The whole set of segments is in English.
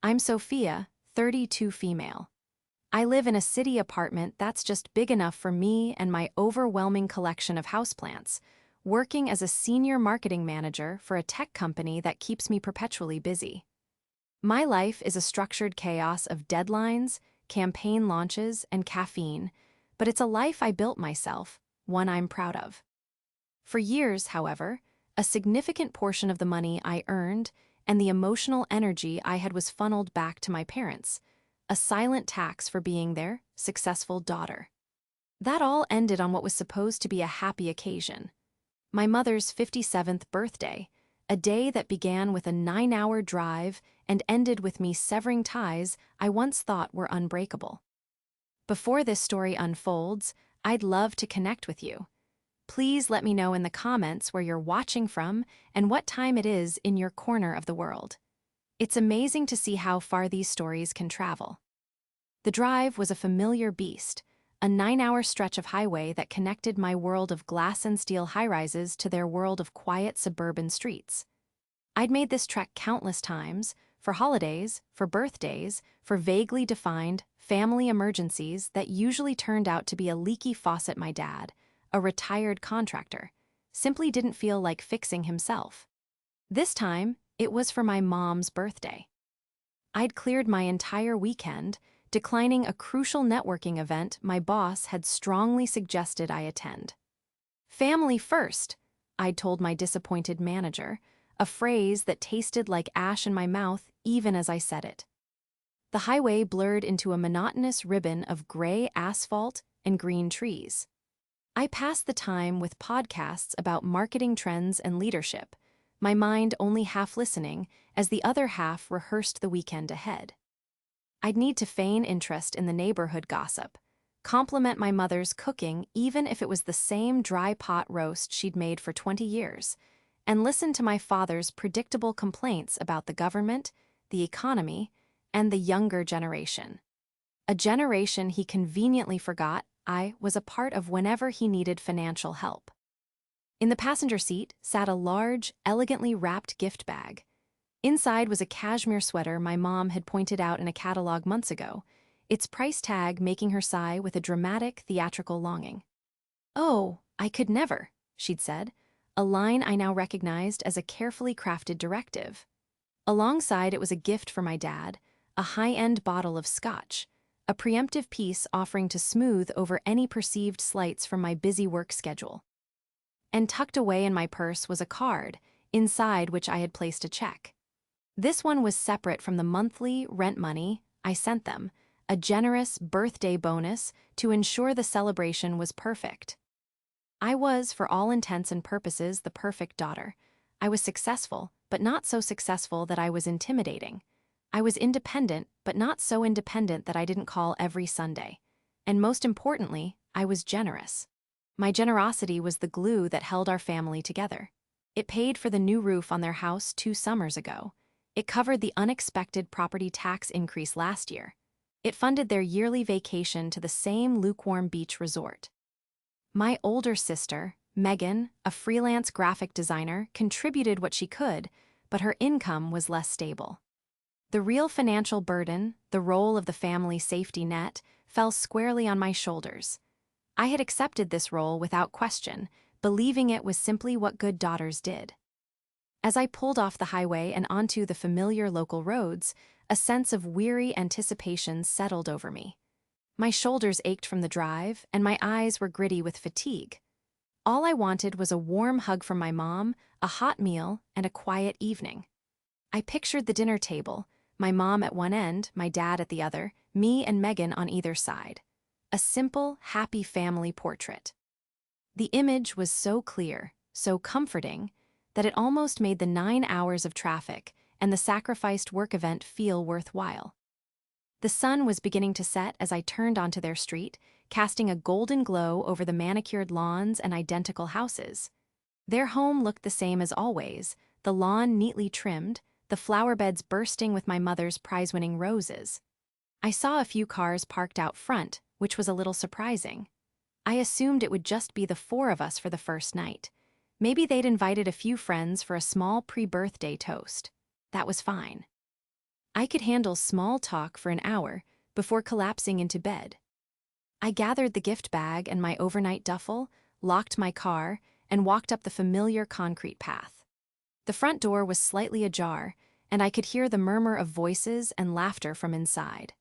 I'm Sophia, 32 female. I live in a city apartment that's just big enough for me and my overwhelming collection of houseplants, working as a senior marketing manager for a tech company that keeps me perpetually busy. My life is a structured chaos of deadlines, campaign launches, and caffeine, but it's a life I built myself, one I'm proud of. For years, however, a significant portion of the money I earned and the emotional energy I had was funneled back to my parents, a silent tax for being their successful daughter. That all ended on what was supposed to be a happy occasion. My mother's 57th birthday, a day that began with a 9-hour drive and ended with me severing ties I once thought were unbreakable. Before this story unfolds, I'd love to connect with you. Please let me know in the comments where you're watching from and what time it is in your corner of the world. It's amazing to see how far these stories can travel. The drive was a familiar beast, a 9-hour stretch of highway that connected my world of glass and steel high-rises to their world of quiet suburban streets. I'd made this trek countless times, for holidays, for birthdays, for vaguely defined, family emergencies that usually turned out to be a leaky faucet my dad, a retired contractor, simply didn't feel like fixing himself. This time, it was for my mom's birthday. I'd cleared my entire weekend, declining a crucial networking event my boss had strongly suggested I attend. Family first, I'd told my disappointed manager, a phrase that tasted like ash in my mouth even as I said it. The highway blurred into a monotonous ribbon of gray asphalt and green trees. I passed the time with podcasts about marketing trends and leadership, my mind only half listening as the other half rehearsed the weekend ahead. I'd need to feign interest in the neighborhood gossip, compliment my mother's cooking even if it was the same dry pot roast she'd made for 20 years, and listen to my father's predictable complaints about the government, the economy, and the younger generation. A generation he conveniently forgot I was a part of whenever he needed financial help. In the passenger seat sat a large, elegantly wrapped gift bag. Inside was a cashmere sweater my mom had pointed out in a catalog months ago, its price tag making her sigh with a dramatic, theatrical longing. "Oh, I could never," she'd said, a line I now recognized as a carefully crafted directive. Alongside it was a gift for my dad, a high-end bottle of scotch, a preemptive piece offering to smooth over any perceived slights from my busy work schedule. And tucked away in my purse was a card, inside which I had placed a check. This one was separate from the monthly rent money I sent them, a generous birthday bonus to ensure the celebration was perfect. I was, for all intents and purposes, the perfect daughter. I was successful, but not so successful that I was intimidating. I was independent, but not so independent that I didn't call every Sunday. And most importantly, I was generous. My generosity was the glue that held our family together. It paid for the new roof on their house 2 summers ago. It covered the unexpected property tax increase last year. It funded their yearly vacation to the same lukewarm beach resort. My older sister, Megan, a freelance graphic designer, contributed what she could, but her income was less stable. The real financial burden, the role of the family safety net, fell squarely on my shoulders. I had accepted this role without question, believing it was simply what good daughters did. As I pulled off the highway and onto the familiar local roads, a sense of weary anticipation settled over me. My shoulders ached from the drive, and my eyes were gritty with fatigue. All I wanted was a warm hug from my mom, a hot meal, and a quiet evening. I pictured the dinner table, my mom at one end, my dad at the other, me and Megan on either side. A simple, happy family portrait. The image was so clear, so comforting, that it almost made the 9 hours of traffic and the sacrificed work event feel worthwhile. The sun was beginning to set as I turned onto their street, casting a golden glow over the manicured lawns and identical houses. Their home looked the same as always, the lawn neatly trimmed, the flower beds bursting with my mother's prize-winning roses. I saw a few cars parked out front, which was a little surprising. I assumed it would just be the 4 of us for the first night. Maybe they'd invited a few friends for a small pre-birthday toast. That was fine. I could handle small talk for an hour before collapsing into bed. I gathered the gift bag and my overnight duffel, locked my car, and walked up the familiar concrete path. The front door was slightly ajar, and I could hear the murmur of voices and laughter from inside.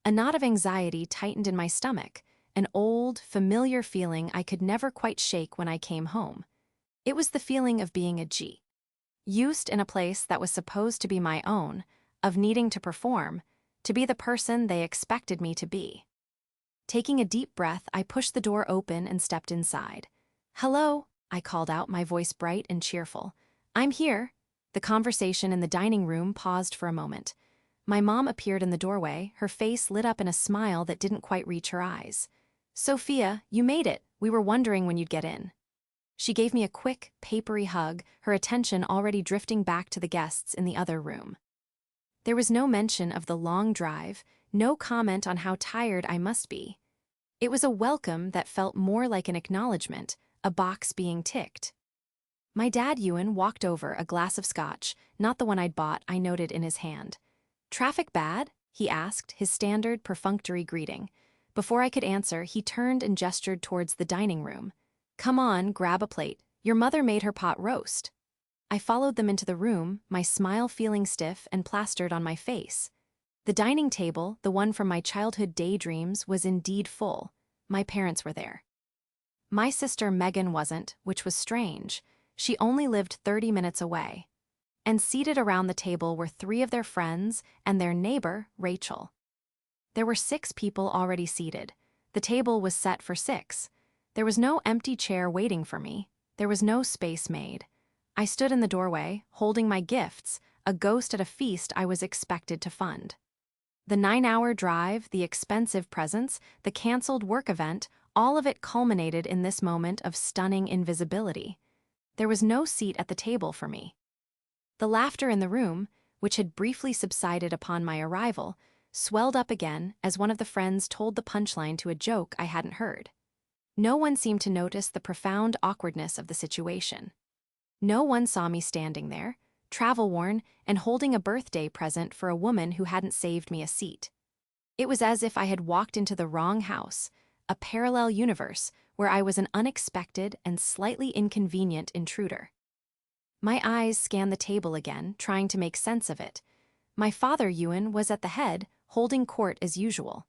A knot of anxiety tightened in my stomach, an old, familiar feeling I could never quite shake when I came home. It was the feeling of being a G. Used in a place that was supposed to be my own, of needing to perform, to be the person they expected me to be. Taking a deep breath, I pushed the door open and stepped inside. "Hello," I called out, my voice bright and cheerful. "I'm here." The conversation in the dining room paused for a moment. My mom appeared in the doorway, her face lit up in a smile that didn't quite reach her eyes. "Sophia, you made it. We were wondering when you'd get in." She gave me a quick, papery hug, her attention already drifting back to the guests in the other room. There was no mention of the long drive, no comment on how tired I must be. It was a welcome that felt more like an acknowledgement, a box being ticked. My dad Ewan walked over, a glass of scotch, not the one I'd bought, I noted in his hand. "Traffic bad?" he asked, his standard perfunctory greeting. Before I could answer, he turned and gestured towards the dining room. "Come on, grab a plate. Your mother made her pot roast." I followed them into the room, my smile feeling stiff and plastered on my face. The dining table, the one from my childhood daydreams, was indeed full. My parents were there. My sister Megan wasn't, which was strange. She only lived 30 minutes away. And seated around the table were 3 of their friends and their neighbor, Rachel. There were 6 people already seated. The table was set for 6. There was no empty chair waiting for me. There was no space made. I stood in the doorway, holding my gifts, a ghost at a feast I was expected to fund. The 9-hour drive, the expensive presents, the canceled work event, all of it culminated in this moment of stunning invisibility. There was no seat at the table for me. The laughter in the room, which had briefly subsided upon my arrival, swelled up again as one of the friends told the punchline to a joke I hadn't heard. No one seemed to notice the profound awkwardness of the situation. No one saw me standing there, travel-worn and holding a birthday present for a woman who hadn't saved me a seat. It was as if I had walked into the wrong house, a parallel universe where I was an unexpected and slightly inconvenient intruder. My eyes scanned the table again, trying to make sense of it. My father, Ewan, was at the head, holding court as usual.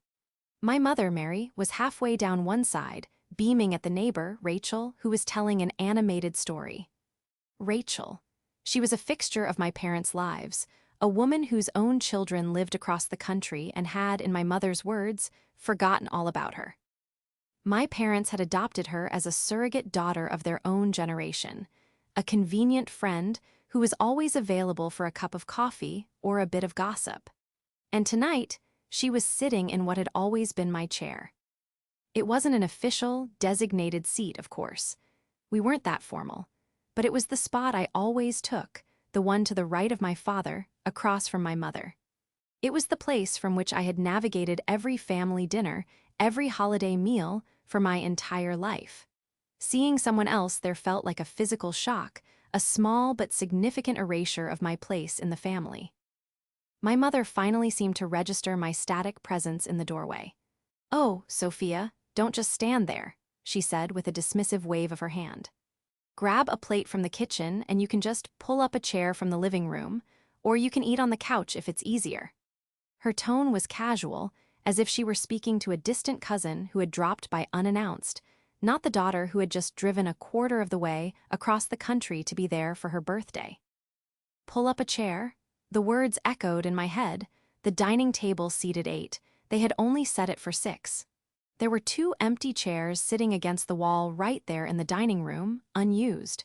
My mother, Mary, was halfway down one side, beaming at the neighbor, Rachel, who was telling an animated story. Rachel. She was a fixture of my parents' lives, a woman whose own children lived across the country and had, in my mother's words, forgotten all about her. My parents had adopted her as a surrogate daughter of their own generation, a convenient friend who was always available for a cup of coffee or a bit of gossip. And tonight, she was sitting in what had always been my chair. It wasn't an official, designated seat, of course. We weren't that formal. But it was the spot I always took, the one to the right of my father, across from my mother. It was the place from which I had navigated every family dinner, every holiday meal, for my entire life. Seeing someone else there felt like a physical shock, a small but significant erasure of my place in the family. My mother finally seemed to register my static presence in the doorway. "Oh, Sophia, don't just stand there," she said with a dismissive wave of her hand. "Grab a plate from the kitchen and you can just pull up a chair from the living room, or you can eat on the couch if it's easier." Her tone was casual, as if she were speaking to a distant cousin who had dropped by unannounced, not the daughter who had just driven a quarter of the way across the country to be there for her birthday. Pull up a chair? The words echoed in my head. The dining table seated 8. They had only set it for 6. There were 2 empty chairs sitting against the wall right there in the dining room, unused.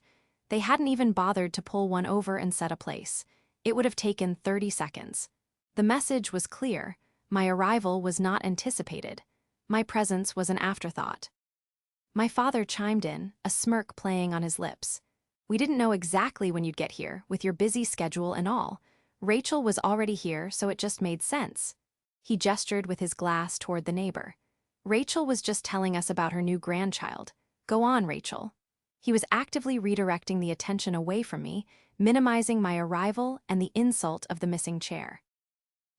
They hadn't even bothered to pull one over and set a place. It would have taken 30 seconds. The message was clear. My arrival was not anticipated. My presence was an afterthought. My father chimed in, a smirk playing on his lips. "We didn't know exactly when you'd get here, with your busy schedule and all. Rachel was already here, so it just made sense." He gestured with his glass toward the neighbor. "Rachel was just telling us about her new grandchild. Go on, Rachel." He was actively redirecting the attention away from me, minimizing my arrival and the insult of the missing chair.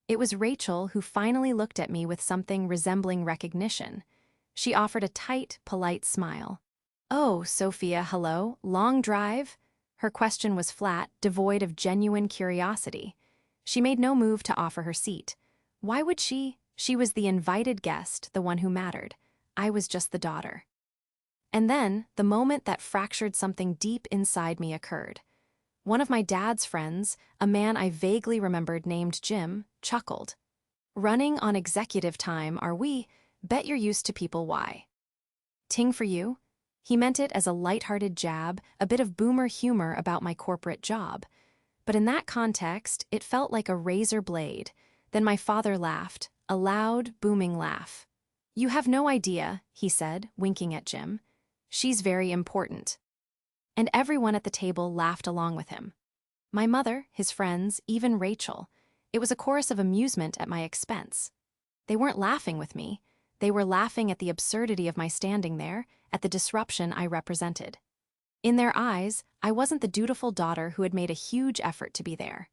It was Rachel who finally looked at me with something resembling recognition. She offered a tight, polite smile. "Oh, Sophia, hello, long drive?" Her question was flat, devoid of genuine curiosity. She made no move to offer her seat. Why would she? She was the invited guest, the one who mattered. I was just the daughter. And then, the moment that fractured something deep inside me occurred. One of my dad's friends, a man I vaguely remembered named Jim, chuckled. "Running on executive time, are we? Bet you're used to people why." "Ting for you?" He meant it as a light-hearted jab, a bit of boomer humor about my corporate job. But in that context, it felt like a razor blade. Then my father laughed, a loud, booming laugh. "You have no idea," he said, winking at Jim. "She's very important." And everyone at the table laughed along with him. My mother, his friends, even Rachel. It was a chorus of amusement at my expense. They weren't laughing with me. They were laughing at the absurdity of my standing there, at the disruption I represented. In their eyes, I wasn't the dutiful daughter who had made a huge effort to be there.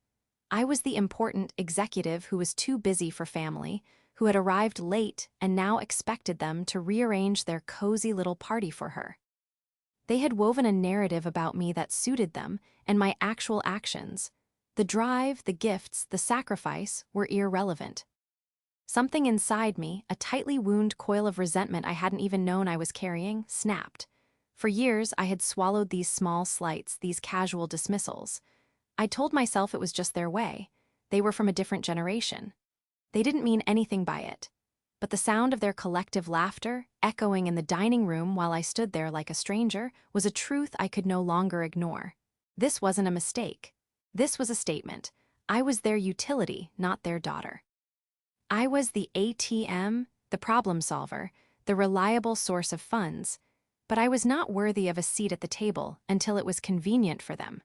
I was the important executive who was too busy for family, who had arrived late and now expected them to rearrange their cozy little party for her. They had woven a narrative about me that suited them and my actual actions. The drive, the gifts, the sacrifice were irrelevant. Something inside me, a tightly wound coil of resentment I hadn't even known I was carrying, snapped. For years, I had swallowed these small slights, these casual dismissals. I told myself it was just their way. They were from a different generation. They didn't mean anything by it. But the sound of their collective laughter, echoing in the dining room while I stood there like a stranger, was a truth I could no longer ignore. This wasn't a mistake. This was a statement. I was their utility, not their daughter. I was the ATM, the problem solver, the reliable source of funds, but I was not worthy of a seat at the table until it was convenient for them.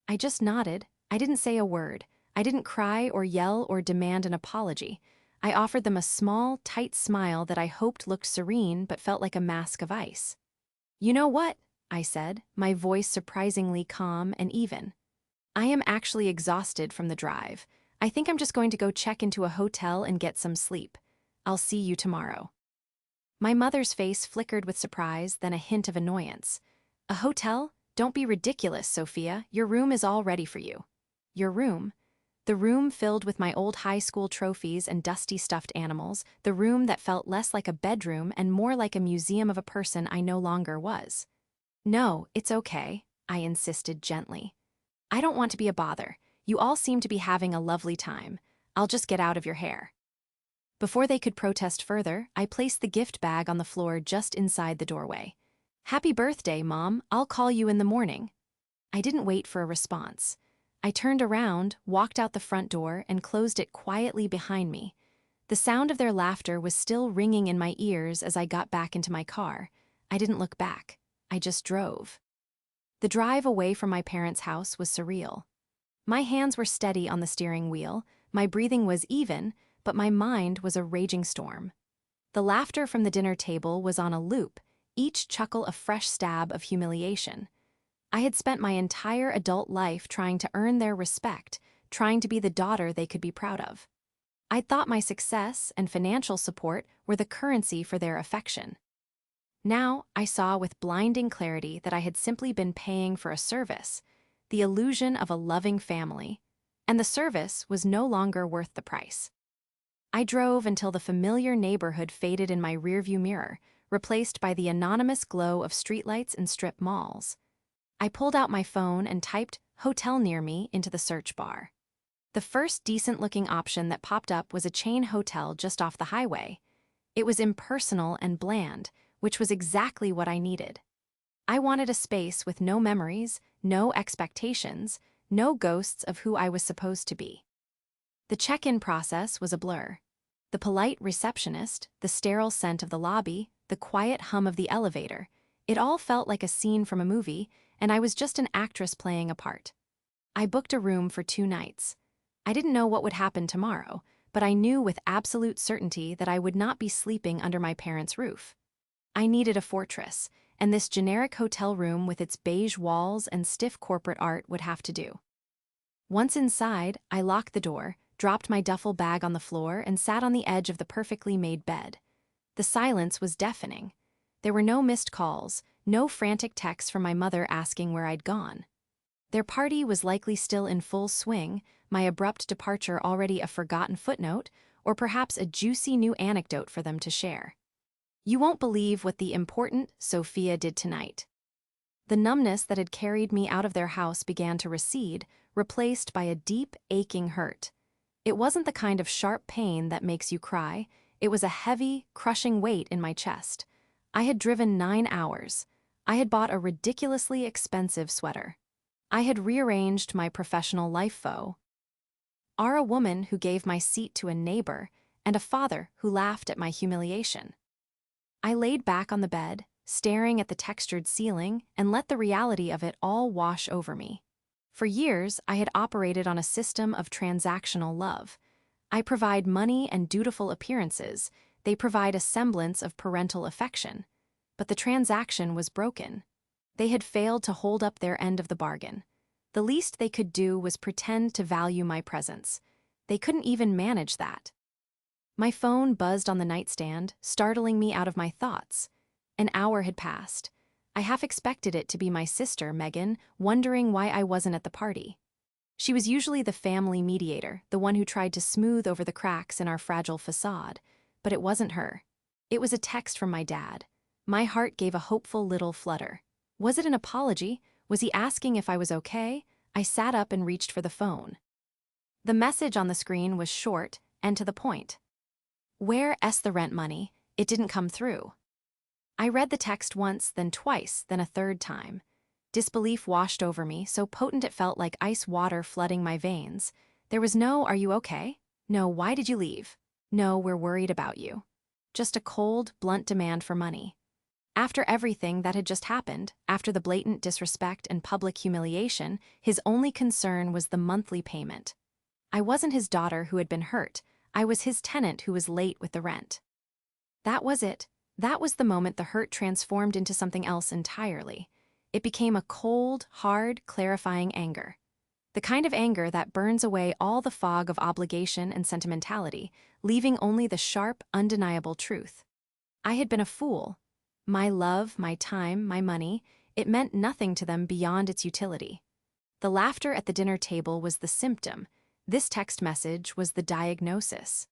I just nodded. I didn't say a word. I didn't cry or yell or demand an apology. I offered them a small, tight smile that I hoped looked serene but felt like a mask of ice. "You know what?" I said, my voice surprisingly calm and even. "I am actually exhausted from the drive. I think I'm just going to go check into a hotel and get some sleep. I'll see you tomorrow." My mother's face flickered with surprise, then a hint of annoyance. "A hotel? Don't be ridiculous, Sophia. Your room is all ready for you." "Your room?" The room filled with my old high school trophies and dusty stuffed animals, the room that felt less like a bedroom and more like a museum of a person I no longer was. "No, it's okay," I insisted gently. "I don't want to be a bother. You all seem to be having a lovely time. I'll just get out of your hair." Before they could protest further, I placed the gift bag on the floor just inside the doorway. "Happy birthday, Mom. I'll call you in the morning." I didn't wait for a response. I turned around, walked out the front door, and closed it quietly behind me. The sound of their laughter was still ringing in my ears as I got back into my car. I didn't look back. I just drove. The drive away from my parents' house was surreal. My hands were steady on the steering wheel, my breathing was even, but my mind was a raging storm. The laughter from the dinner table was on a loop, each chuckle a fresh stab of humiliation. I had spent my entire adult life trying to earn their respect, trying to be the daughter they could be proud of. I'd thought my success and financial support were the currency for their affection. Now I saw with blinding clarity that I had simply been paying for a service, the illusion of a loving family, and the service was no longer worth the price. I drove until the familiar neighborhood faded in my rearview mirror, replaced by the anonymous glow of streetlights and strip malls. I pulled out my phone and typed "hotel near me" into the search bar. The first decent-looking option that popped up was a chain hotel just off the highway. It was impersonal and bland, which was exactly what I needed. I wanted a space with no memories, no expectations, no ghosts of who I was supposed to be. The check-in process was a blur. The polite receptionist, the sterile scent of the lobby, the quiet hum of the elevator, it all felt like a scene from a movie, and I was just an actress playing a part. I booked a room for 2 nights. I didn't know what would happen tomorrow, but I knew with absolute certainty that I would not be sleeping under my parents' roof. I needed a fortress, and this generic hotel room with its beige walls and stiff corporate art would have to do. Once inside, I locked the door, dropped my duffel bag on the floor, and sat on the edge of the perfectly made bed. The silence was deafening. There were no missed calls, no frantic texts from my mother asking where I'd gone. Their party was likely still in full swing, my abrupt departure already a forgotten footnote, or perhaps a juicy new anecdote for them to share. You won't believe what the important Sophia did tonight. The numbness that had carried me out of their house began to recede, replaced by a deep, aching hurt. It wasn't the kind of sharp pain that makes you cry. It was a heavy, crushing weight in my chest. I had driven 9 hours. I had bought a ridiculously expensive sweater. I had rearranged my professional life foe. A woman who gave my seat to a neighbor, and a father who laughed at my humiliation. I laid back on the bed, staring at the textured ceiling, and let the reality of it all wash over me. For years, I had operated on a system of transactional love. I provide money and dutiful appearances. They provide a semblance of parental affection. But the transaction was broken. They had failed to hold up their end of the bargain. The least they could do was pretend to value my presence. They couldn't even manage that. My phone buzzed on the nightstand, startling me out of my thoughts. An hour had passed. I half expected it to be my sister, Megan, wondering why I wasn't at the party. She was usually the family mediator, the one who tried to smooth over the cracks in our fragile facade. But it wasn't her. It was a text from my dad. My heart gave a hopeful little flutter. Was it an apology? Was he asking if I was okay? I sat up and reached for the phone. The message on the screen was short and to the point. Where's the rent money? It didn't come through. I read the text once, then twice, then a third time. Disbelief washed over me, so potent it felt like ice water flooding my veins. There was no, "Are you okay?" No, "Why did you leave?" No, "We're worried about you." Just a cold, blunt demand for money. After everything that had just happened, after the blatant disrespect and public humiliation, his only concern was the monthly payment. I wasn't his daughter who had been hurt. I was his tenant who was late with the rent. That was it. That was the moment the hurt transformed into something else entirely. It became a cold, hard, clarifying anger. The kind of anger that burns away all the fog of obligation and sentimentality, leaving only the sharp, undeniable truth. I had been a fool. My love, my time, my money, it meant nothing to them beyond its utility. The laughter at the dinner table was the symptom. This text message was the diagnosis.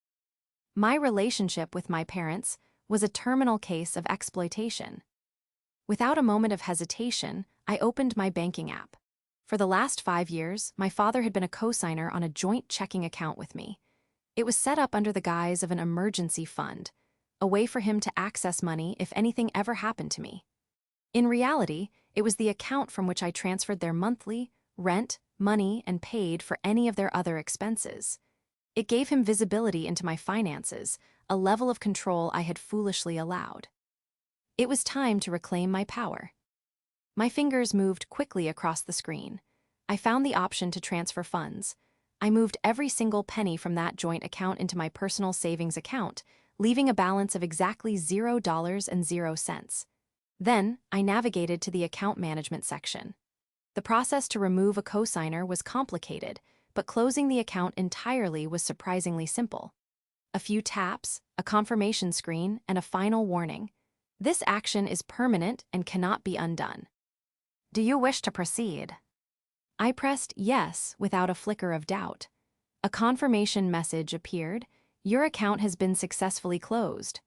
My relationship with my parents was a terminal case of exploitation. Without a moment of hesitation, I opened my banking app. For the last 5 years, my father had been a co-signer on a joint checking account with me. It was set up under the guise of an emergency fund, a way for him to access money if anything ever happened to me. In reality, it was the account from which I transferred their monthly rent, money, and paid for any of their other expenses. It gave him visibility into my finances, a level of control I had foolishly allowed. It was time to reclaim my power. My fingers moved quickly across the screen. I found the option to transfer funds. I moved every single penny from that joint account into my personal savings account, leaving a balance of exactly $0.00. Then, I navigated to the account management section. The process to remove a cosigner was complicated, but closing the account entirely was surprisingly simple. A few taps, a confirmation screen, and a final warning. This action is permanent and cannot be undone. Do you wish to proceed? I pressed yes without a flicker of doubt. A confirmation message appeared. Your account has been successfully closed.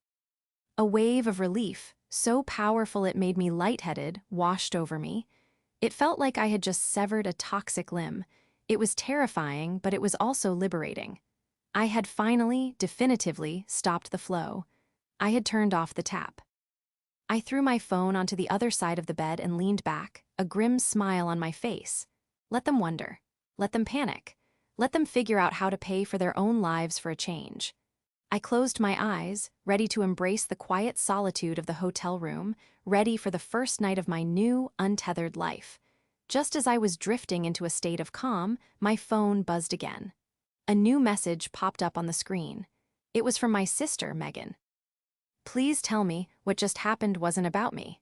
A wave of relief, so powerful it made me lightheaded, washed over me. It felt like I had just severed a toxic limb. It was terrifying, but it was also liberating. I had finally, definitively, stopped the flow. I had turned off the tap. I threw my phone onto the other side of the bed and leaned back, a grim smile on my face. Let them wonder. Let them panic. Let them figure out how to pay for their own lives for a change. I closed my eyes, ready to embrace the quiet solitude of the hotel room, ready for the first night of my new, untethered life. Just as I was drifting into a state of calm, my phone buzzed again. A new message popped up on the screen. It was from my sister, Megan. Please tell me what just happened wasn't about me.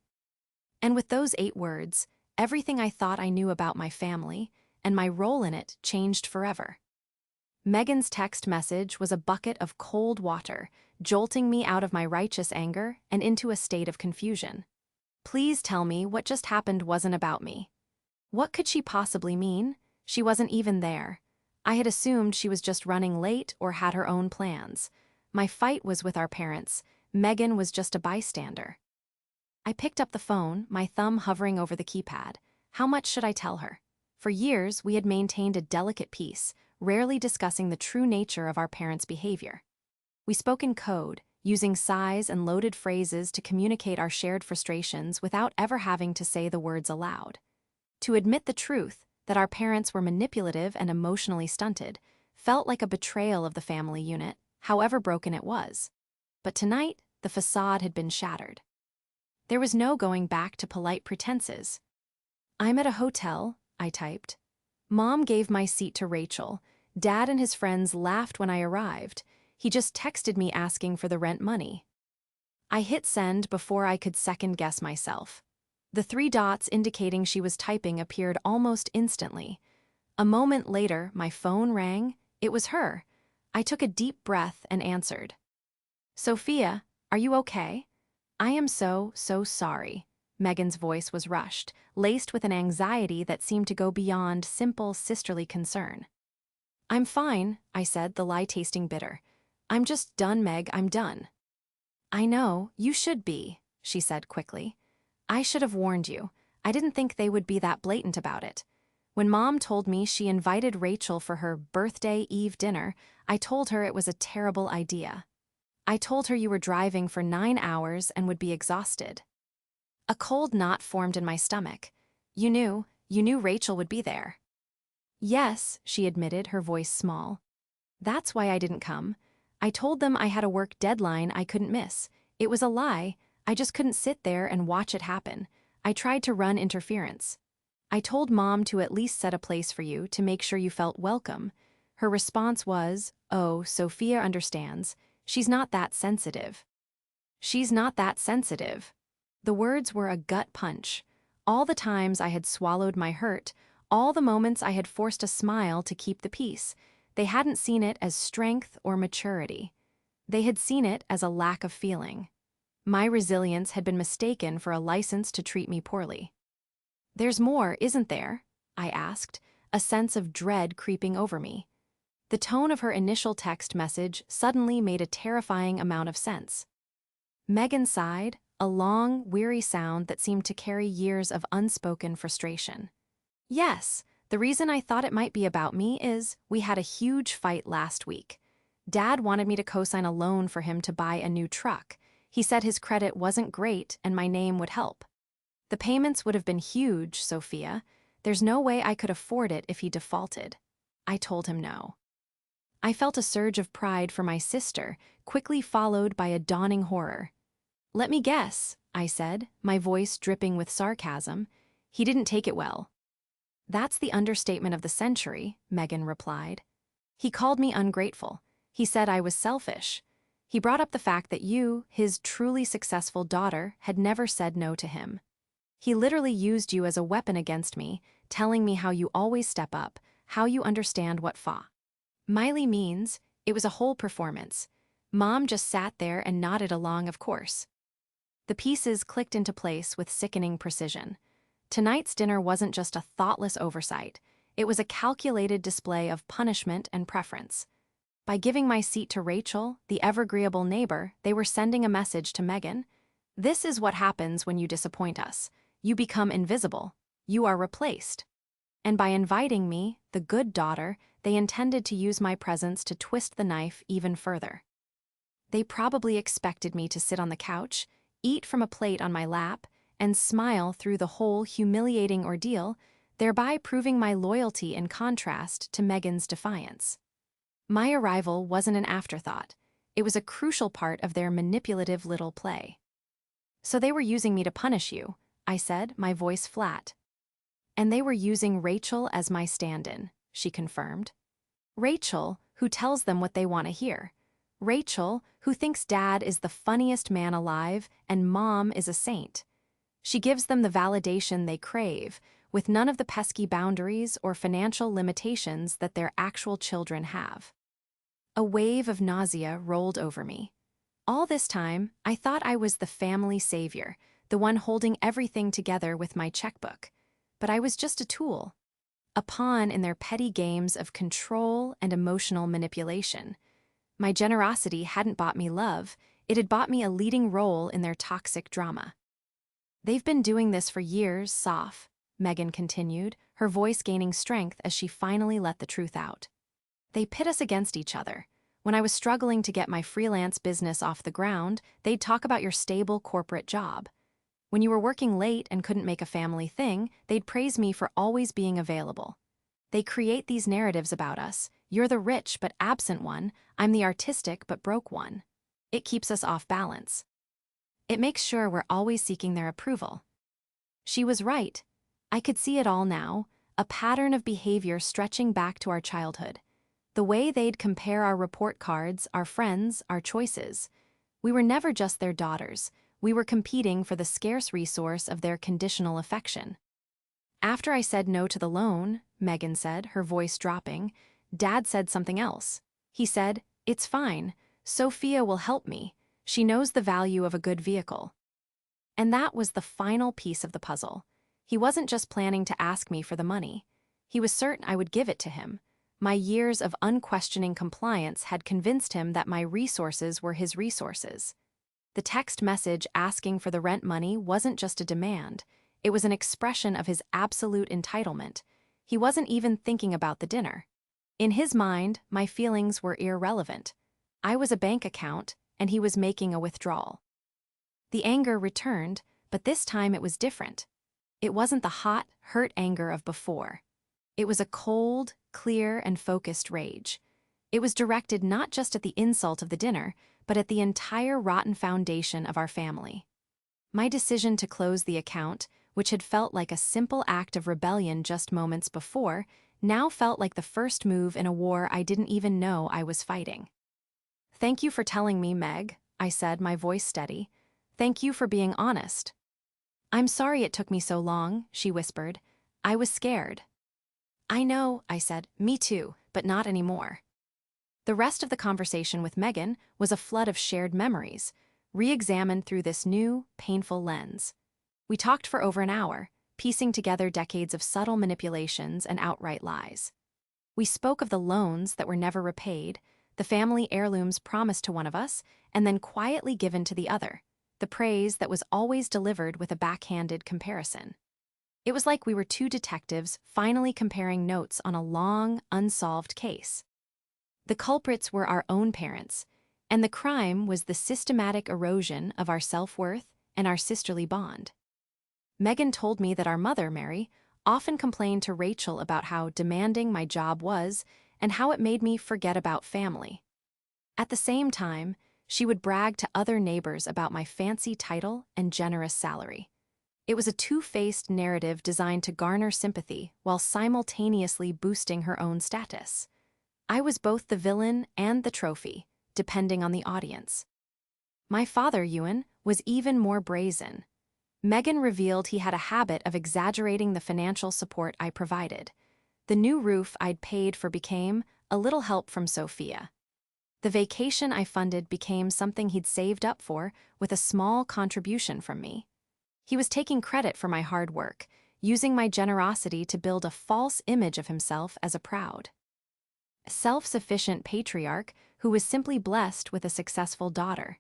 And with those 8 words, everything I thought I knew about my family and my role in it changed forever. Megan's text message was a bucket of cold water, jolting me out of my righteous anger and into a state of confusion. Please tell me what just happened wasn't about me. What could she possibly mean? She wasn't even there. I had assumed she was just running late or had her own plans. My fight was with our parents. Megan was just a bystander. I picked up the phone, my thumb hovering over the keypad. How much should I tell her? For years, we had maintained a delicate peace, rarely discussing the true nature of our parents' behavior. We spoke in code, using sighs and loaded phrases to communicate our shared frustrations without ever having to say the words aloud. To admit the truth, that our parents were manipulative and emotionally stunted, felt like a betrayal of the family unit, however broken it was. But tonight, the facade had been shattered. There was no going back to polite pretenses. "I'm at a hotel," I typed. "Mom gave my seat to Rachel. Dad and his friends laughed when I arrived. He just texted me asking for the rent money." I hit send before I could second-guess myself. The 3 dots indicating she was typing appeared almost instantly. A moment later, my phone rang. It was her. I took a deep breath and answered. "Sophia, are you okay? I am so sorry." Megan's voice was rushed, laced with an anxiety that seemed to go beyond simple sisterly concern. "I'm fine," I said, the lie tasting bitter. "I'm just done, Meg, I'm done." "I know, you should be," she said quickly. "I should have warned you. I didn't think they would be that blatant about it. When Mom told me she invited Rachel for her birthday Eve dinner, I told her it was a terrible idea. I told her you were driving for 9 hours and would be exhausted." A cold knot formed in my stomach. You knew Rachel would be there." "Yes," she admitted, her voice small. "That's why I didn't come. I told them I had a work deadline I couldn't miss. It was a lie. I just couldn't sit there and watch it happen. I tried to run interference. I told Mom to at least set a place for you to make sure you felt welcome. Her response was, 'Oh, Sophia understands. She's not that sensitive.'" She's not that sensitive. The words were a gut punch. All the times I had swallowed my hurt, all the moments I had forced a smile to keep the peace, they hadn't seen it as strength or maturity. They had seen it as a lack of feeling. My resilience had been mistaken for a license to treat me poorly. "There's more, isn't there?" I asked, a sense of dread creeping over me. The tone of her initial text message suddenly made a terrifying amount of sense. Megan sighed, a long, weary sound that seemed to carry years of unspoken frustration. "Yes, the reason I thought it might be about me is we had a huge fight last week. Dad wanted me to co-sign a loan for him to buy a new truck. He said his credit wasn't great and my name would help. The payments would have been huge, Sophia. There's no way I could afford it if he defaulted." I told him no. I felt a surge of pride for my sister, quickly followed by a dawning horror. "Let me guess," I said, my voice dripping with sarcasm. "He didn't take it well." "That's the understatement of the century," Megan replied. "He called me ungrateful. He said I was selfish. He brought up the fact that you, his truly successful daughter, had never said no to him. He literally used you as a weapon against me, telling me how you always step up, how you understand what fa. Miley means. It was a whole performance. Mom just sat there and nodded along, of course." The pieces clicked into place with sickening precision. Tonight's dinner wasn't just a thoughtless oversight. It was a calculated display of punishment and preference. By giving my seat to Rachel, the ever-agreeable neighbor, they were sending a message to Megan. "This is what happens when you disappoint us. You become invisible. You are replaced." And by inviting me, the good daughter, they intended to use my presence to twist the knife even further. They probably expected me to sit on the couch, eat from a plate on my lap, and smile through the whole humiliating ordeal, thereby proving my loyalty in contrast to Megan's defiance. My arrival wasn't an afterthought. It was a crucial part of their manipulative little play. "So they were using me to punish you," I said, my voice flat. "And they were using Rachel as my stand-in," she confirmed. "Rachel, who tells them what they want to hear. Rachel, who thinks Dad is the funniest man alive and Mom is a saint. She gives them the validation they crave, with none of the pesky boundaries or financial limitations that their actual children have. A wave of nausea rolled over me. All this time, I thought I was the family savior, the one holding everything together with my checkbook. But I was just a tool, a pawn in their petty games of control and emotional manipulation. My generosity hadn't bought me love, it had bought me a leading role in their toxic drama. "They've been doing this for years, Soph," Megan continued, her voice gaining strength as she finally let the truth out. "They pit us against each other. When I was struggling to get my freelance business off the ground, they'd talk about your stable corporate job. When you were working late and couldn't make a family thing, they'd praise me for always being available. They create these narratives about us. You're the rich but absent one, I'm the artistic but broke one. It keeps us off balance. It makes sure we're always seeking their approval." She was right. I could see it all now, a pattern of behavior stretching back to our childhood. The way they'd compare our report cards, our friends, our choices. We were never just their daughters. We were competing for the scarce resource of their conditional affection. "After I said no to the loan," Megan said, her voice dropping, "Dad said something else. He said, 'It's fine. Sophia will help me. She knows the value of a good vehicle.'" And that was the final piece of the puzzle. He wasn't just planning to ask me for the money. He was certain I would give it to him. My years of unquestioning compliance had convinced him that my resources were his resources. The text message asking for the rent money wasn't just a demand. It was an expression of his absolute entitlement. He wasn't even thinking about the dinner. In his mind, my feelings were irrelevant. I was a bank account, and he was making a withdrawal. The anger returned, but this time it was different. It wasn't the hot, hurt anger of before. It was a cold, clear, and focused rage. It was directed not just at the insult of the dinner, but at the entire rotten foundation of our family. My decision to close the account, which had felt like a simple act of rebellion just moments before, now felt like the first move in a war I didn't even know I was fighting. "Thank you for telling me, Meg," I said, my voice steady. "Thank you for being honest." "I'm sorry it took me so long," she whispered. "I was scared." "I know," I said. "Me too, but not anymore." The rest of the conversation with Megan was a flood of shared memories, re-examined through this new, painful lens. We talked for over an hour, piecing together decades of subtle manipulations and outright lies. We spoke of the loans that were never repaid, the family heirlooms promised to one of us, and then quietly given to the other, the praise that was always delivered with a backhanded comparison. It was like we were two detectives finally comparing notes on a long, unsolved case. The culprits were our own parents, and the crime was the systematic erosion of our self-worth and our sisterly bond. Megan told me that our mother, Mary, often complained to Rachel about how demanding my job was and how it made me forget about family. At the same time, she would brag to other neighbors about my fancy title and generous salary. It was a two-faced narrative designed to garner sympathy while simultaneously boosting her own status. I was both the villain and the trophy, depending on the audience. My father, Ewan, was even more brazen. Megan revealed he had a habit of exaggerating the financial support I provided. The new roof I'd paid for became a little help from Sophia. The vacation I funded became something he'd saved up for with a small contribution from me. He was taking credit for my hard work, using my generosity to build a false image of himself as a proud, self-sufficient patriarch who was simply blessed with a successful daughter.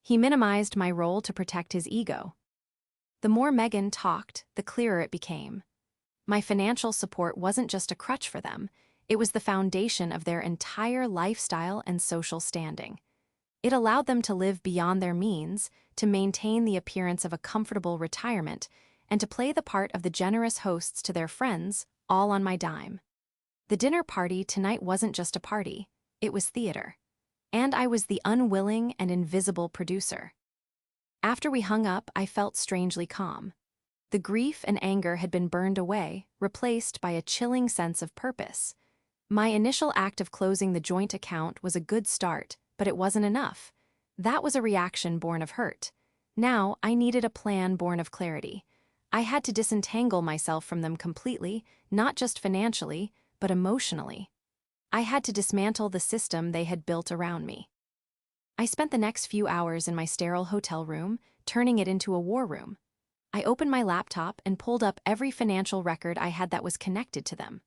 He minimized my role to protect his ego. The more Megan talked, the clearer it became. My financial support wasn't just a crutch for them, it was the foundation of their entire lifestyle and social standing. It allowed them to live beyond their means, to maintain the appearance of a comfortable retirement, and to play the part of the generous hosts to their friends, all on my dime. The dinner party tonight wasn't just a party, it was theater. And I was the unwilling and invisible producer. After we hung up, I felt strangely calm. The grief and anger had been burned away, replaced by a chilling sense of purpose. My initial act of closing the joint account was a good start, but it wasn't enough. That was a reaction born of hurt. Now, I needed a plan born of clarity. I had to disentangle myself from them completely, not just financially, but emotionally. I had to dismantle the system they had built around me. I spent the next few hours in my sterile hotel room, turning it into a war room. I opened my laptop and pulled up every financial record I had that was connected to them.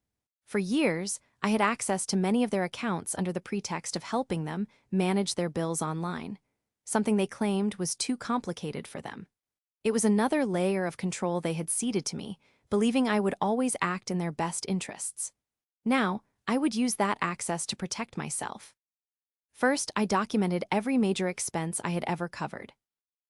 For years, I had access to many of their accounts under the pretext of helping them manage their bills online, something they claimed was too complicated for them. It was another layer of control they had ceded to me, believing I would always act in their best interests. Now, I would use that access to protect myself. First, I documented every major expense I had ever covered.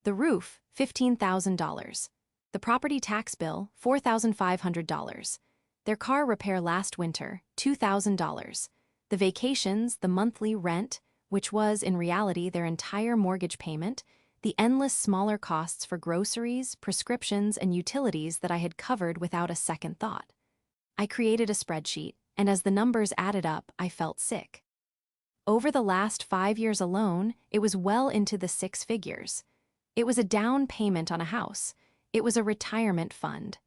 The roof, $15,000. The property tax bill, $4,500. Their car repair last winter, $2,000. The vacations, the monthly rent, which was, in reality, their entire mortgage payment, the endless smaller costs for groceries, prescriptions, and utilities that I had covered without a second thought. I created a spreadsheet, and as the numbers added up, I felt sick. Over the last 5 years alone, it was well into the six figures. It was a down payment on a house. It was a retirement fund.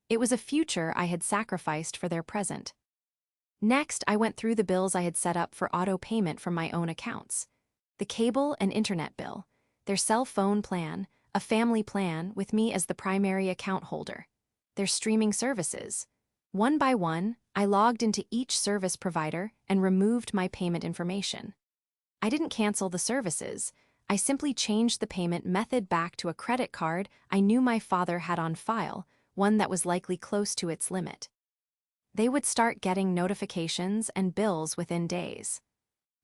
It was a future I had sacrificed for their present. Next, I went through the bills I had set up for auto payment from my own accounts. The cable and internet bill, their cell phone plan, a family plan with me as the primary account holder, their streaming services. One by one, I logged into each service provider and removed my payment information. I didn't cancel the services. I simply changed the payment method back to a credit card I knew my father had on file, one that was likely close to its limit. They would start getting notifications and bills within days.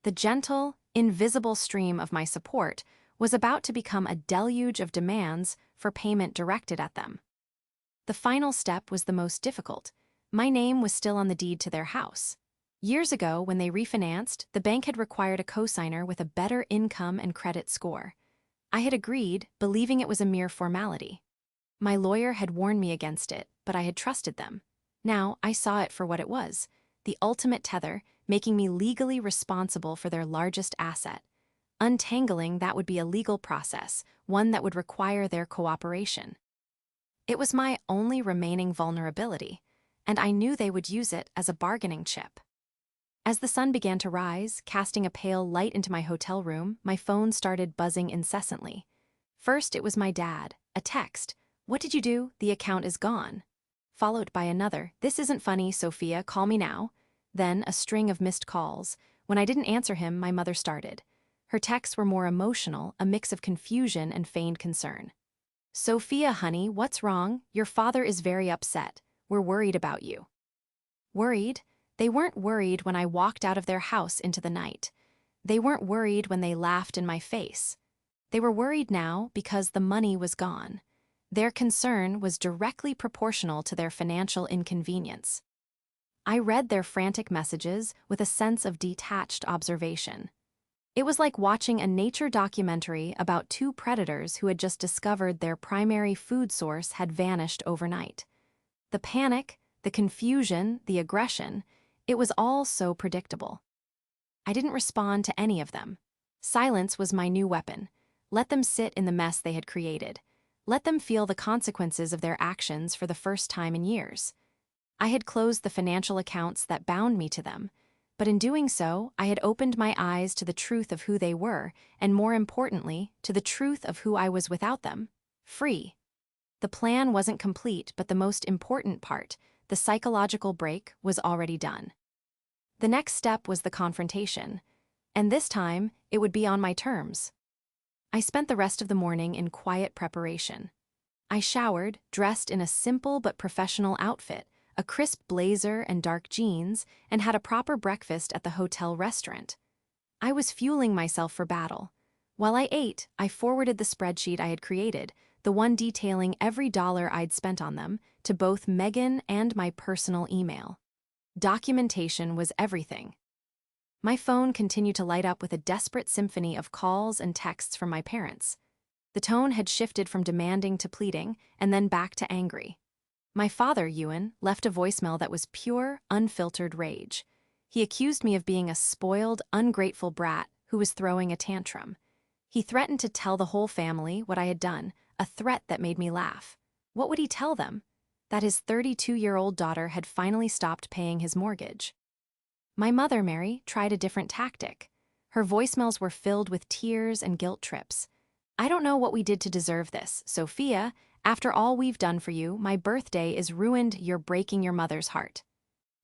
The gentle, invisible stream of my support was about to become a deluge of demands for payment directed at them. The final step was the most difficult. My name was still on the deed to their house. Years ago, when they refinanced, the bank had required a cosigner with a better income and credit score. I had agreed, believing it was a mere formality. My lawyer had warned me against it, but I had trusted them. Now, I saw it for what it was, the ultimate tether, making me legally responsible for their largest asset. Untangling that would be a legal process, one that would require their cooperation. It was my only remaining vulnerability, and I knew they would use it as a bargaining chip. As the sun began to rise, casting a pale light into my hotel room, my phone started buzzing incessantly. First, it was my dad, a text. "What did you do? The account is gone." Followed by another, "This isn't funny, Sophia, call me now." Then a string of missed calls. When I didn't answer him, my mother started. Her texts were more emotional, a mix of confusion and feigned concern. "Sophia, honey, what's wrong? Your father is very upset. We're worried about you." Worried? They weren't worried when I walked out of their house into the night. They weren't worried when they laughed in my face. They were worried now because the money was gone. Their concern was directly proportional to their financial inconvenience. I read their frantic messages with a sense of detached observation. It was like watching a nature documentary about two predators who had just discovered their primary food source had vanished overnight. The panic, the confusion, the aggression, it was all so predictable. I didn't respond to any of them. Silence was my new weapon. Let them sit in the mess they had created. Let them feel the consequences of their actions for the first time in years. I had closed the financial accounts that bound me to them, but in doing so, I had opened my eyes to the truth of who they were, and more importantly, to the truth of who I was without them: free. The plan wasn't complete, but the most important part, the psychological break, was already done. The next step was the confrontation, and this time, it would be on my terms. I spent the rest of the morning in quiet preparation. I showered, dressed in a simple but professional outfit, a crisp blazer and dark jeans, and had a proper breakfast at the hotel restaurant. I was fueling myself for battle. While I ate, I forwarded the spreadsheet I had created, the one detailing every dollar I'd spent on them, to both Megan and my personal email. Documentation was everything. My phone continued to light up with a desperate symphony of calls and texts from my parents. The tone had shifted from demanding to pleading, and then back to angry. My father, Ewan, left a voicemail that was pure, unfiltered rage. He accused me of being a spoiled, ungrateful brat who was throwing a tantrum. He threatened to tell the whole family what I had done, a threat that made me laugh. What would he tell them? That his 32-year-old daughter had finally stopped paying his mortgage. My mother, Mary, tried a different tactic. Her voicemails were filled with tears and guilt trips. I don't know what we did to deserve this, Sophia. After all we've done for you, my birthday is ruined. You're breaking your mother's heart.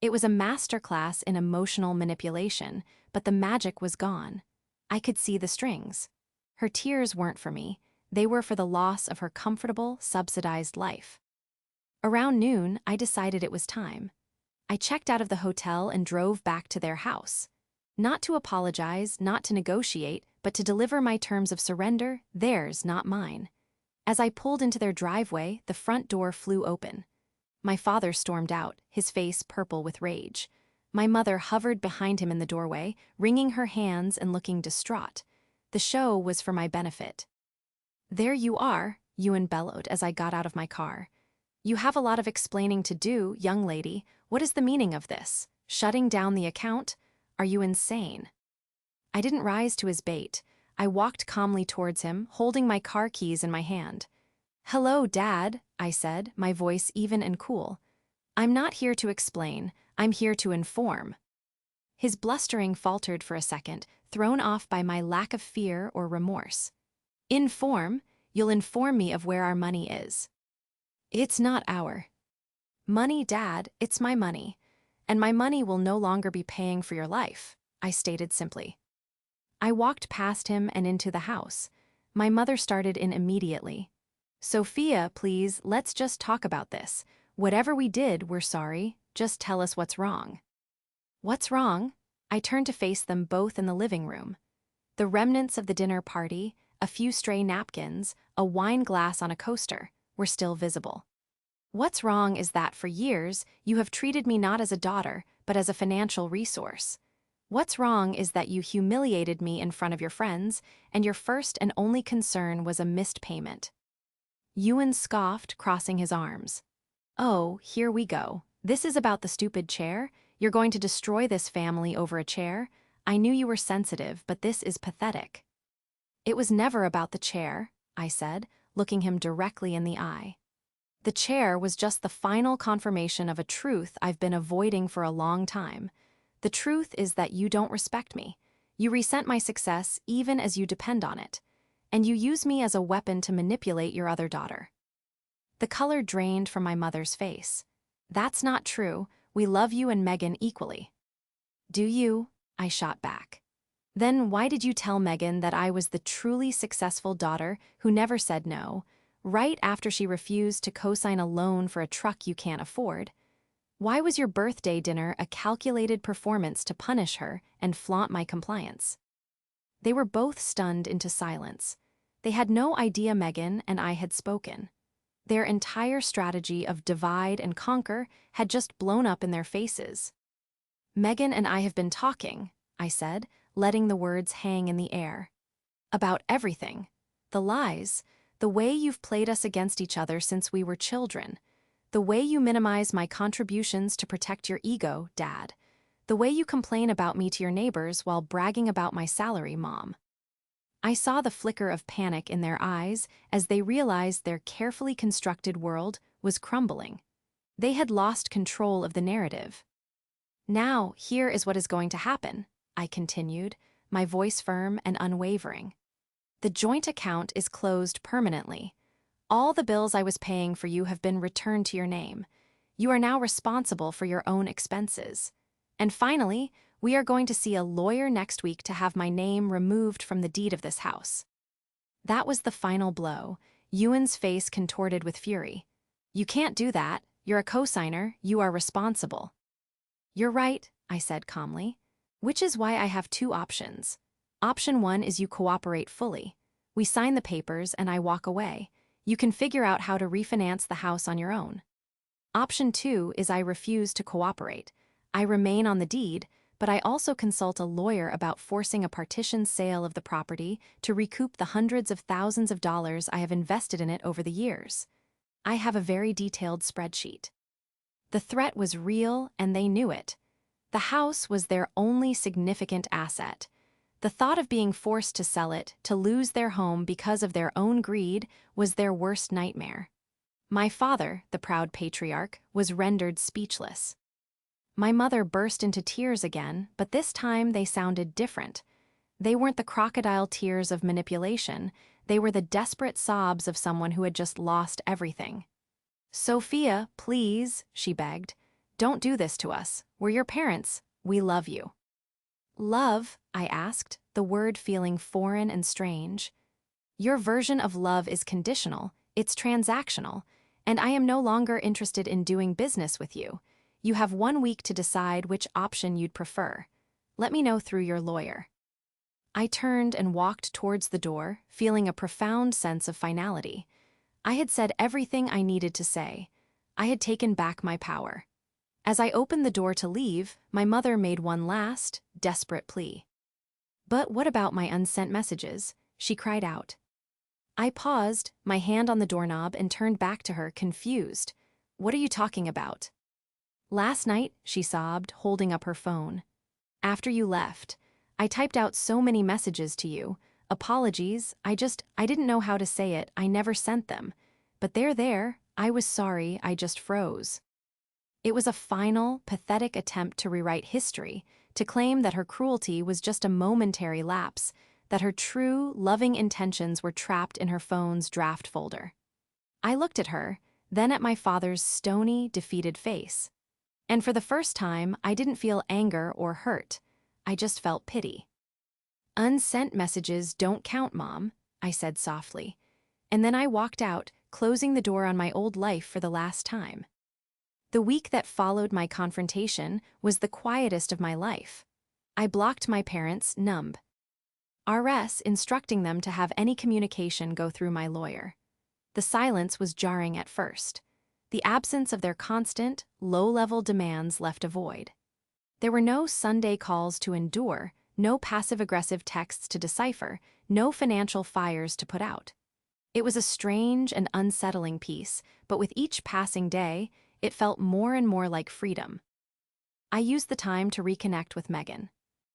It was a masterclass in emotional manipulation, but the magic was gone. I could see the strings. Her tears weren't for me. They were for the loss of her comfortable, subsidized life. Around noon, I decided it was time. I checked out of the hotel and drove back to their house. Not to apologize, not to negotiate, but to deliver my terms of surrender, theirs, not mine. As I pulled into their driveway, the front door flew open. My father stormed out, his face purple with rage. My mother hovered behind him in the doorway, wringing her hands and looking distraught. The show was for my benefit. "There you are," Ewan bellowed as I got out of my car. "You have a lot of explaining to do, young lady. What is the meaning of this? Shutting down the account? Are you insane?" I didn't rise to his bait. I walked calmly towards him, holding my car keys in my hand. "Hello, Dad," I said, my voice even and cool. "I'm not here to explain, I'm here to inform." His blustering faltered for a second, thrown off by my lack of fear or remorse. "Inform? You'll inform me of where our money is." "It's not our money, Dad, it's my money. And my money will no longer be paying for your life," I stated simply. I walked past him and into the house. My mother started in immediately. "Sophia, please, let's just talk about this. Whatever we did, we're sorry. Just tell us what's wrong." "What's wrong?" I turned to face them both in the living room. The remnants of the dinner party, a few stray napkins, a wine glass on a coaster, were still visible. "What's wrong is that for years, you have treated me not as a daughter, but as a financial resource. What's wrong is that you humiliated me in front of your friends, and your first and only concern was a missed payment." Ewan scoffed, crossing his arms. "Oh, here we go. This is about the stupid chair? You're going to destroy this family over a chair? I knew you were sensitive, but this is pathetic." "It was never about the chair," I said, looking him directly in the eye. "The chair was just the final confirmation of a truth I've been avoiding for a long time. The truth is that you don't respect me. You resent my success even as you depend on it. And you use me as a weapon to manipulate your other daughter." The color drained from my mother's face. "That's not true. We love you and Megan equally." "Do you?" I shot back. "Then why did you tell Megan that I was the truly successful daughter who never said no, right after she refused to co-sign a loan for a truck you can't afford? Why was your birthday dinner a calculated performance to punish her and flaunt my compliance?" They were both stunned into silence. They had no idea Megan and I had spoken. Their entire strategy of divide and conquer had just blown up in their faces. "Megan and I have been talking," I said, letting the words hang in the air. "About everything. The lies, the way you've played us against each other since we were children. The way you minimize my contributions to protect your ego, Dad. The way you complain about me to your neighbors while bragging about my salary, Mom." I saw the flicker of panic in their eyes as they realized their carefully constructed world was crumbling. They had lost control of the narrative. "Now, here is what is going to happen," I continued, my voice firm and unwavering. "The joint account is closed permanently. All the bills I was paying for you have been returned to your name. You are now responsible for your own expenses. And finally, we are going to see a lawyer next week to have my name removed from the deed of this house." That was the final blow. Ewan's face contorted with fury. "You can't do that. You're a co-signer. You are responsible." "You're right," I said calmly. "Which is why I have two options. Option one is you cooperate fully. We sign the papers and I walk away. You can figure out how to refinance the house on your own. Option two is I refuse to cooperate. I remain on the deed, but I also consult a lawyer about forcing a partition sale of the property to recoup the hundreds of thousands of dollars I have invested in it over the years. I have a very detailed spreadsheet." The threat was real, and they knew it. The house was their only significant asset. The thought of being forced to sell it, to lose their home because of their own greed, was their worst nightmare. My father, the proud patriarch, was rendered speechless. My mother burst into tears again, but this time they sounded different. They weren't the crocodile tears of manipulation, they were the desperate sobs of someone who had just lost everything. "Sophia, please," she begged. "Don't do this to us. We're your parents. We love you." "Love?" I asked, the word feeling foreign and strange. "Your version of love is conditional, it's transactional, and I am no longer interested in doing business with you. You have 1 week to decide which option you'd prefer. Let me know through your lawyer." I turned and walked towards the door, feeling a profound sense of finality. I had said everything I needed to say. I had taken back my power. As I opened the door to leave, my mother made one last, desperate plea. "But what about my unsent messages?" she cried out. I paused, my hand on the doorknob, and turned back to her, confused. "What are you talking about?" "Last night," she sobbed, holding up her phone. "After you left, I typed out so many messages to you. Apologies, I didn't know how to say it, I never sent them. But they're there, I was sorry, I just froze." It was a final, pathetic attempt to rewrite history, to claim that her cruelty was just a momentary lapse, that her true, loving intentions were trapped in her phone's draft folder. I looked at her, then at my father's stony, defeated face. And for the first time, I didn't feel anger or hurt. I just felt pity. "Unsent messages don't count, Mom," I said softly. And then I walked out, closing the door on my old life for the last time. The week that followed my confrontation was the quietest of my life. I blocked my parents, numb. RS instructing them to have any communication go through my lawyer. The silence was jarring at first. The absence of their constant, low-level demands left a void. There were no Sunday calls to endure, no passive-aggressive texts to decipher, no financial fires to put out. It was a strange and unsettling peace, but with each passing day, it felt more and more like freedom. I used the time to reconnect with Megan.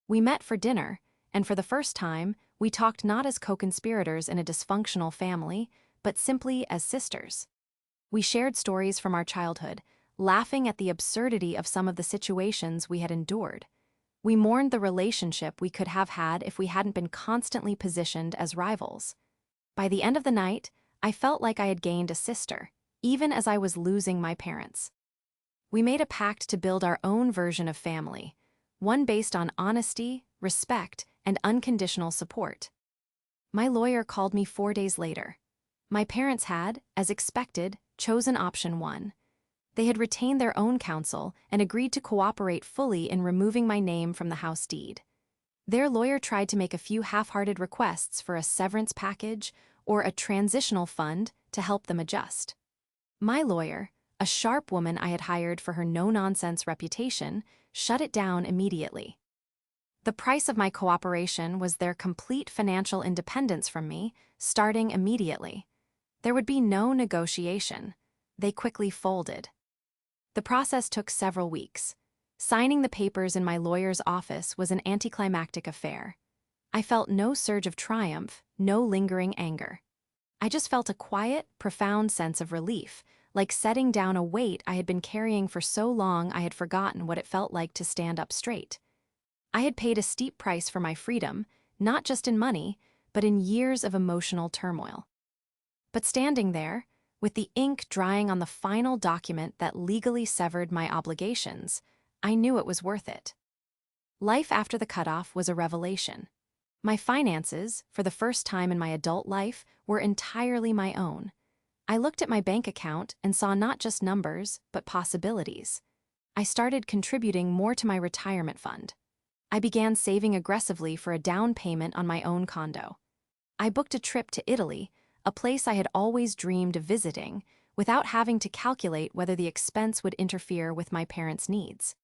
We met for dinner, and for the first time, we talked not as co-conspirators in a dysfunctional family, but simply as sisters. We shared stories from our childhood, laughing at the absurdity of some of the situations we had endured. We mourned the relationship we could have had if we hadn't been constantly positioned as rivals. By the end of the night, I felt like I had gained a sister, even as I was losing my parents. We made a pact to build our own version of family, one based on honesty, respect, and unconditional support. My lawyer called me 4 days later. My parents had, as expected, chosen option 1. They had retained their own counsel and agreed to cooperate fully in removing my name from the house deed. Their lawyer tried to make a few half-hearted requests for a severance package or a transitional fund to help them adjust. My lawyer, a sharp woman I had hired for her no-nonsense reputation, shut it down immediately. The price of my cooperation was their complete financial independence from me, starting immediately. There would be no negotiation. They quickly folded. The process took several weeks. Signing the papers in my lawyer's office was an anticlimactic affair. I felt no surge of triumph, no lingering anger. I just felt a quiet, profound sense of relief, like setting down a weight I had been carrying for so long I had forgotten what it felt like to stand up straight. I had paid a steep price for my freedom, not just in money, but in years of emotional turmoil. But standing there, with the ink drying on the final document that legally severed my obligations, I knew it was worth it. Life after the cutoff was a revelation. My finances, for the first time in my adult life, were entirely my own. I looked at my bank account and saw not just numbers, but possibilities. I started contributing more to my retirement fund. I began saving aggressively for a down payment on my own condo. I booked a trip to Italy, a place I had always dreamed of visiting, without having to calculate whether the expense would interfere with my parents' needs.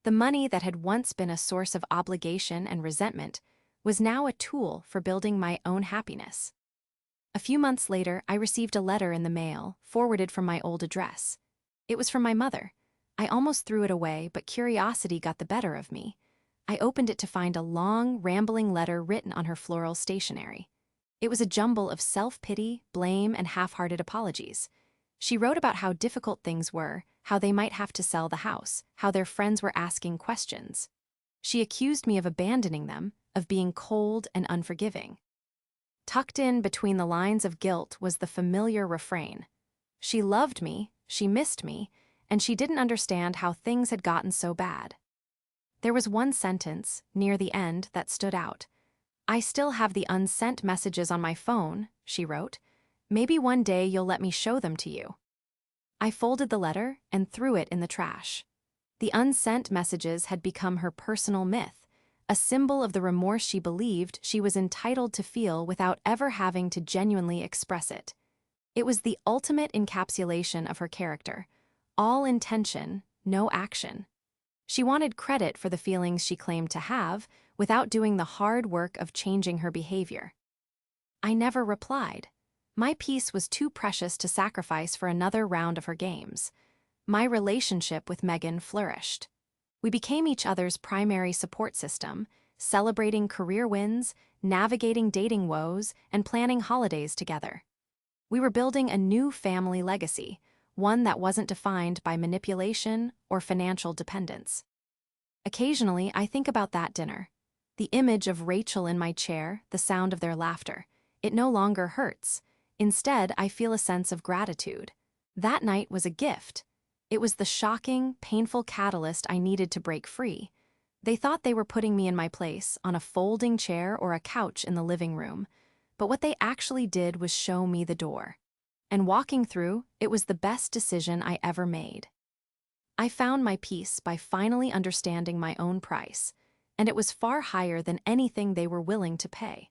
The money that had once been a source of obligation and resentment was now a tool for building my own happiness. A few months later, I received a letter in the mail, forwarded from my old address. It was from my mother. I almost threw it away, but curiosity got the better of me. I opened it to find a long, rambling letter written on her floral stationery. It was a jumble of self-pity, blame, and half-hearted apologies. She wrote about how difficult things were, how they might have to sell the house, how their friends were asking questions. She accused me of abandoning them, of being cold and unforgiving. Tucked in between the lines of guilt was the familiar refrain. She loved me, she missed me, and she didn't understand how things had gotten so bad. There was one sentence, near the end, that stood out. "I still have the unsent messages on my phone," she wrote. "Maybe one day you'll let me show them to you." I folded the letter and threw it in the trash. The unsent messages had become her personal myth, a symbol of the remorse she believed she was entitled to feel without ever having to genuinely express it. It was the ultimate encapsulation of her character. All intention, no action. She wanted credit for the feelings she claimed to have, without doing the hard work of changing her behavior. I never replied. My peace was too precious to sacrifice for another round of her games. My relationship with Megan flourished. We became each other's primary support system, celebrating career wins, navigating dating woes, and planning holidays together. We were building a new family legacy, one that wasn't defined by manipulation or financial dependence. Occasionally, I think about that dinner. The image of Rachel in my chair, the sound of their laughter. It no longer hurts. Instead, I feel a sense of gratitude. That night was a gift. It was the shocking, painful catalyst I needed to break free. They thought they were putting me in my place, on a folding chair or a couch in the living room. But what they actually did was show me the door. And walking through, it was the best decision I ever made. I found my peace by finally understanding my own price, and it was far higher than anything they were willing to pay.